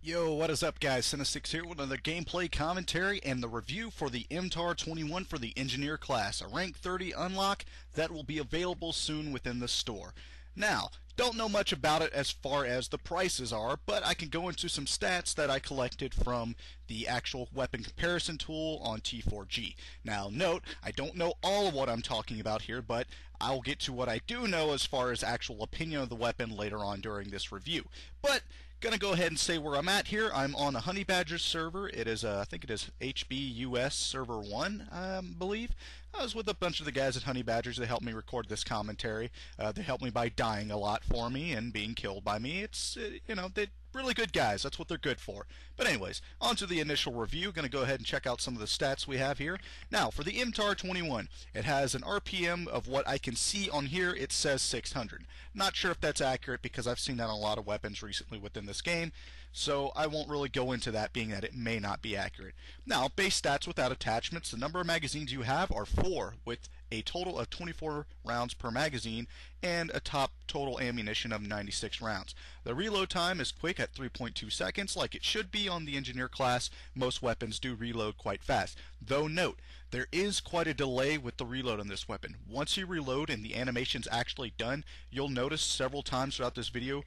Yo, what is up guys? Cinestics here with another gameplay commentary and the review for the MTAR-21 for the Engineer class, a rank 30 unlock that will be available soon within the store. Now, don't know much about it as far as the prices are, but I can go into some stats that I collected from the actual weapon comparison tool on T4G. Now note, I don't know all of what I'm talking about here, but I'll get to what I do know as far as actual opinion of the weapon later on during this review. But gonna go ahead and say where I'm at here. I'm on a Honey Badger server. It is, I think it is HBUS server 1, I believe. I was with a bunch of the guys at Honey Badgers. They helped me record this commentary. They helped me by dying a lot for me and being killed by me. It's, they're really good guys. That's what they're good for. But anyways, on to the initial review. Going to go ahead and check out some of the stats we have here. Now, for the MTAR-21, it has an RPM of what I can see on here. It says 600. Not sure if that's accurate because I've seen that on a lot of weapons recently within this game, so I won't really go into that, being that it may not be accurate. Now, base stats without attachments. The number of magazines you have are 4, with a total of 24 rounds per magazine and a top total ammunition of 96 rounds. The reload time is quick at 3.2 seconds, like it should be on the Engineer class. Most weapons do reload quite fast. Though note, there is quite a delay with the reload on this weapon. Once you reload and the animation's actually done, you'll notice several times throughout this video,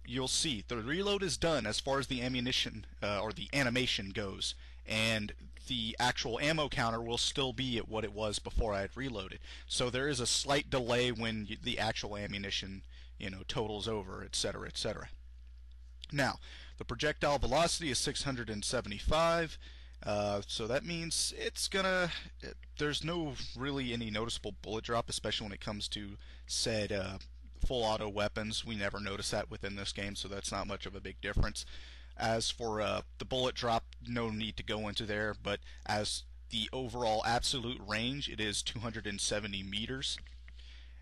you'll see the reload is done as far as the ammunition or the animation goes, and the actual ammo counter will still be at what it was before I had reloaded. So there is a slight delay when the actual ammunition, totals over, etc., etc. Now, the projectile velocity is 675. So that means there's no really any noticeable bullet drop, especially when it comes to said full auto weapons. We never notice that within this game, so that's not much of a big difference. As for the bullet drop, no need to go into there, but as the overall absolute range, it is 270 meters.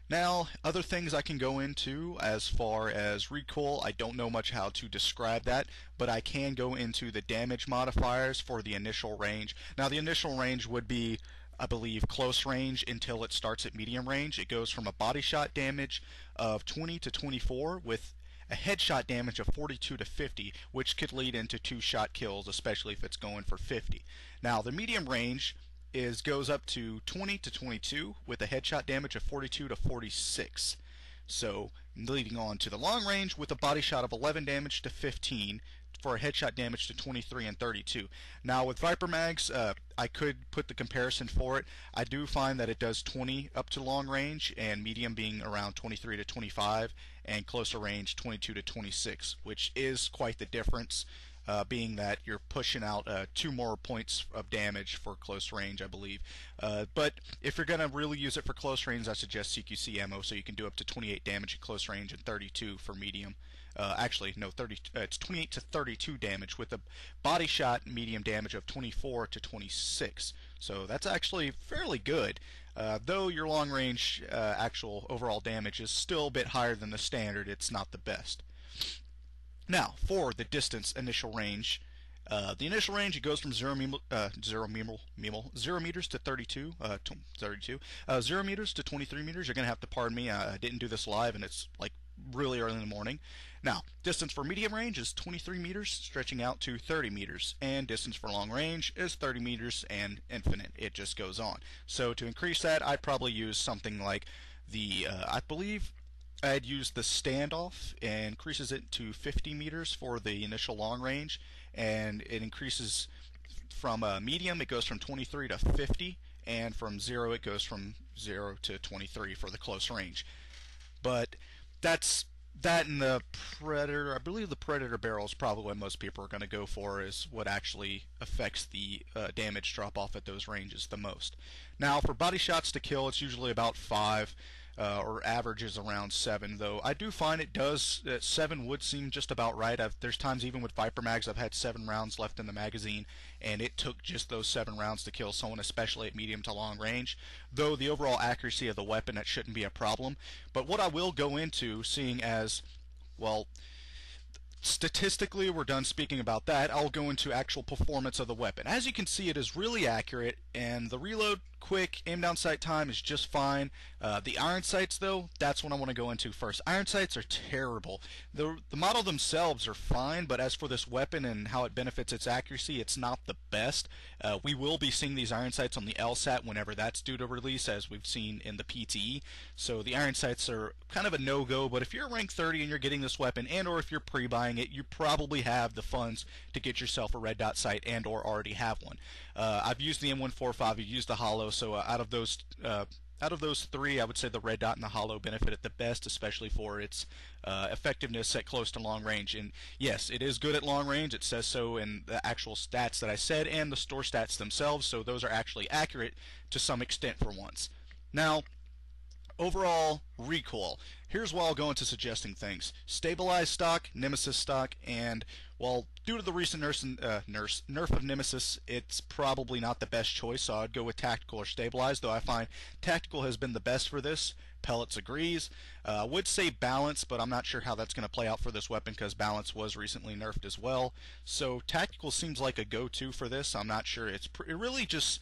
Now, other things I can go into as far as recoil, I don't know much how to describe that, but I can go into the damage modifiers for the initial range. Now, the initial range would be, I believe, close range until it starts at medium range. It goes from a body shot damage of 20 to 24 with a headshot damage of 42 to 50, which could lead into 2-shot kills, especially if it's going for 50. Now, the medium range goes up to 20 to 22 with a headshot damage of 42 to 46. So, leading on to the long range with a body shot of 11 damage to 15 for a headshot damage to 23 and 32. Now, with Viper Mags, I could put the comparison for it. I do find that it does 20 up to long range, and medium being around 23 to 25, and closer range 22 to 26, which is quite the difference. Being that you're pushing out 2 more points of damage for close range, I believe. But if you're going to really use it for close range, I suggest CQC ammo, so you can do up to 28 damage at close range and 32 for medium. Actually, no, it's 28 to 32 damage with a body shot medium damage of 24 to 26. So that's actually fairly good. Though your long range actual overall damage is still a bit higher than the standard, it's not the best. Now, for the distance initial range, the initial range, it goes from 0 meters to 32, 0 meters to 23 meters. You're going to have to pardon me, I didn't do this live, and it's like really early in the morning. Now, distance for medium range is 23 meters, stretching out to 30 meters, and distance for long range is 30 meters and infinite. It just goes on. So to increase that, I'd probably use something like the, I believe, I'd use the standoff and increases it to 50 meters for the initial long range, and it increases from medium, it goes from 23 to 50, and from 0 it goes from 0 to 23 for the close range. But that's that, and the Predator, I believe the Predator barrel is probably what most people are going to go for, is what actually affects the damage drop off at those ranges the most. Now, for body shots to kill, it's usually about 5, or average is around 7, though I do find it does, 7 would seem just about right. There's times even with Viper Mags I've had 7 rounds left in the magazine, and it took just those 7 rounds to kill someone, especially at medium to long range. Though the overall accuracy of the weapon, that shouldn't be a problem. But what I will go into, seeing as, well, statistically, we're done speaking about that, I'll go into actual performance of the weapon. As you can see, it is really accurate, and the reload quick. Aim down sight time is just fine. The iron sights, though, that's what I want to go into first. Iron sights are terrible. The model themselves are fine, but as for this weapon and how it benefits its accuracy, it's not the best. We will be seeing these iron sights on the LSAT whenever that's due to release, as we've seen in the PTE. So the iron sights are kind of a no-go, but if you're rank 30 and you're getting this weapon, and or if you're pre-buying it, you probably have the funds to get yourself a red dot sight and or already have one. I've used the M145, I've used the Holo, so out of those three, I would say the red dot and the Holo benefit it the best, especially for its effectiveness at close to long range. And yes, it is good at long range. It says so in the actual stats that I said and the store stats themselves, so those are actually accurate to some extent for once. Now, overall recoil. Here's why I'll go into suggesting things. Stabilized stock, Nemesis stock, and well, due to the recent nerf of Nemesis, it's probably not the best choice, so I'd go with tactical or stabilized, though I find tactical has been the best for this. Pellets agrees. I would say balance, but I'm not sure how that's going to play out for this weapon because balance was recently nerfed as well. So tactical seems like a go-to for this. I'm not sure. It really just...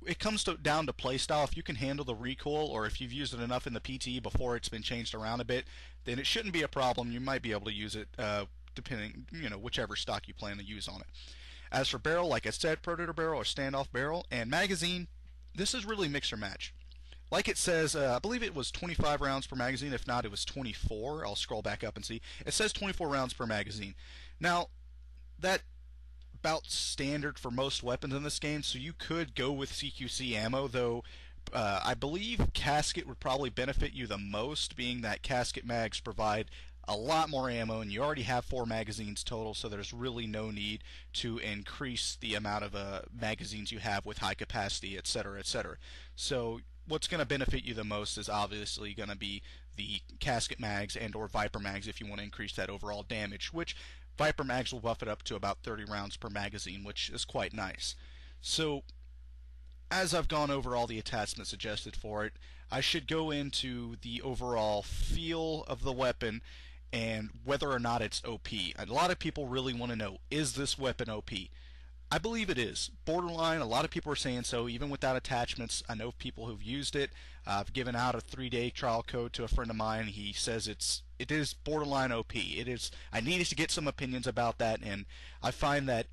It comes down to playstyle. If you can handle the recoil, or if you've used it enough in the PTE before it's been changed around a bit, then it shouldn't be a problem. You might be able to use it depending, whichever stock you plan to use on it. As for barrel, like I said, Predator barrel or standoff barrel, and magazine, this is really mix or match. Like it says, I believe it was 25 rounds per magazine. If not, it was 24. I'll scroll back up and see. It says 24 rounds per magazine. Now, that about standard for most weapons in this game, so you could go with CQC ammo, though I believe casket would probably benefit you the most, being that casket mags provide a lot more ammo, and you already have 4 magazines total, so there's really no need to increase the amount of magazines you have with high capacity, etc., etc. So what's going to benefit you the most is obviously going to be the casket mags and or Viper mags if you want to increase that overall damage, which Viper mags will buff it up to about 30 rounds per magazine, which is quite nice. So, as I've gone over all the attachments suggested for it, I should go into the overall feel of the weapon and whether or not it's OP. A lot of people really want to know, is this weapon OP? I believe it is. Borderline, a lot of people are saying so, even without attachments. I know people who've used it. I've given out a 3-day trial code to a friend of mine. He says it is borderline OP. It is. I needed to get some opinions about that, and I find that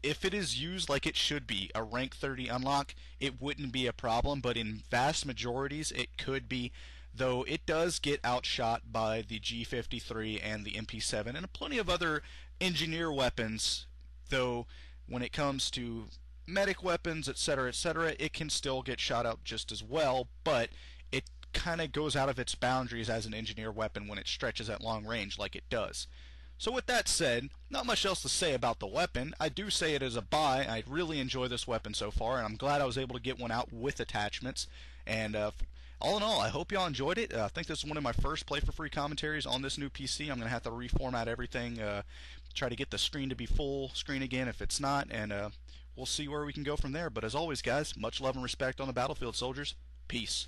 if it is used like it should be, a rank 30 unlock, it wouldn't be a problem, but in vast majorities it could be, though it does get outshot by the G53 and the MP7 and plenty of other engineer weapons, though when it comes to medic weapons, etc., etc., it can still get shot up just as well, but it kind of goes out of its boundaries as an engineer weapon when it stretches at long range like it does. So with that said, not much else to say about the weapon. I do say it is a buy. I really enjoy this weapon so far, and I'm glad I was able to get one out with attachments. And all in all, I hope y'all enjoyed it. I think this is one of my first play for free commentaries on this new PC. I'm going to have to reformat everything, try to get the screen to be full screen again if it's not, and we'll see where we can go from there. But as always, guys, much love and respect on the battlefield, soldiers. Peace.